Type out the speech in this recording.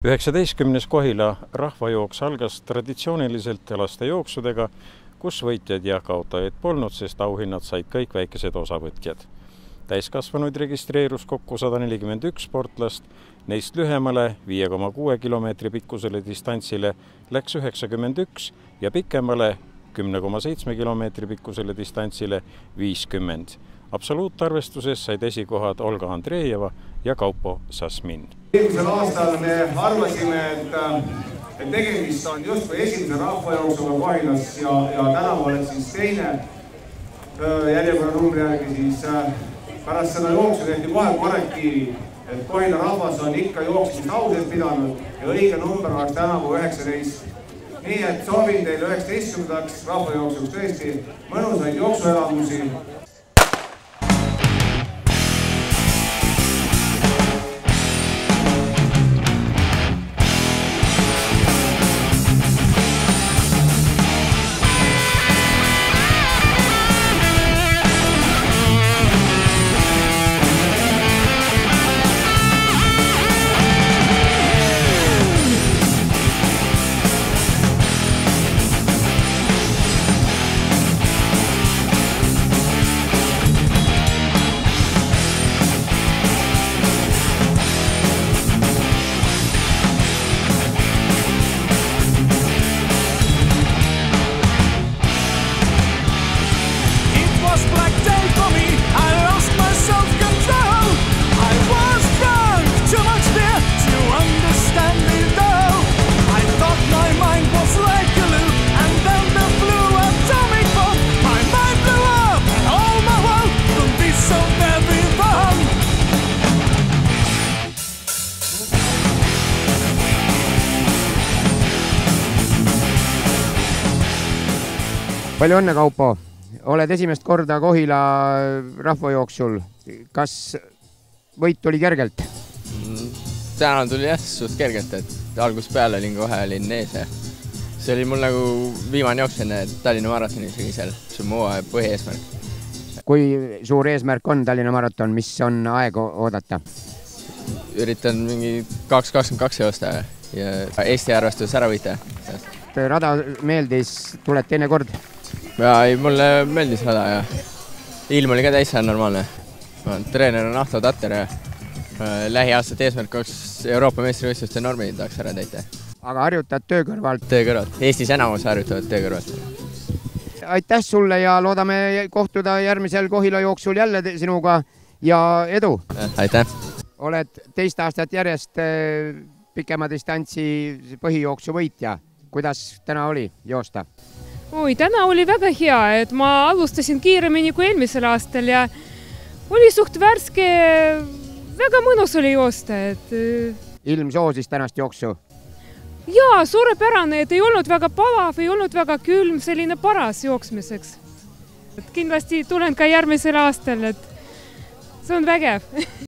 19. Kohila rahvajooks algas traditsiooniliselt lastejooksudega, kus võitjad ja kaotajaid polnud, sest auhinnad said kõik väikesed osavõtjad. Täiskasvanuid registreerus kokku 141 sportlast, neist lühemale 5,6 kilomeetri pikkusele distantsile läks 91 ja pikemale 10,7 kilomeetri pikkusele distantsile 50. Absoluutarvestuses said esikohad Olga Andreeva ja Kaupo Sasmin. Eelmisel aastal me arvasime, et tegemist on justkui esimese rahvajooksuga Kohilas ja tänavu oleks siis teine järjekorra numbri järgi, siis pärast seda jooksu tehti kohe korrektiivi, et Kohila rahvas on ikka jooksmist ausalt pidanud ja õige number oleks tänavu 19. Nii et soovin teile 19. rahvajooksuks tõesti mõnusaid jooksuelamusi. Palju õnne, Kaupo! Oled esimest korda Kohila rahvajooksul. Kas võit tuli kergelt? Täna tuli jah, suht kergelt, et algusest peale olin kohe ees. See oli mul nagu viimane jooks enne Tallinna maratoni isegi seal. See on mu põhieesmärk. Kui suur eesmärk on Tallinna maraton, mis on aega oodata? Üritan mingi 2.22 joosta ja Eesti arvestus ära võita. Rada meeldis, tuled teine kord? Mulle meeldis rada ja ilm oli ka täitsa normaalne. Treener on Ahto Tatter ja lähiaastate eesmärk oleks Euroopa meistrivõistluste normid tahaks ära täita. Aga harjutad töö kõrvalt? Töö kõrvalt. Eestis enamus harjutavad töö kõrvalt. Aitäh sulle ja loodame kohtuda järgmisel Kohila jooksul jälle sinuga ja edu! Aitäh! Oled teist aastat järjest pikema distantsi põhijooksu võitja. Kuidas täna oli joosta? Täna oli väga hea, et ma alustasin kiiremini kui eelmisel aastal ja oli suht värske, väga mõnus oli joosta. Ilm soosis tänast jooksu? Jaa, suurepärane, et ei olnud väga palav, ei olnud väga külm, selline paras jooksmiseks. Kindlasti tulen ka järgmisel aastal, et see on vägev.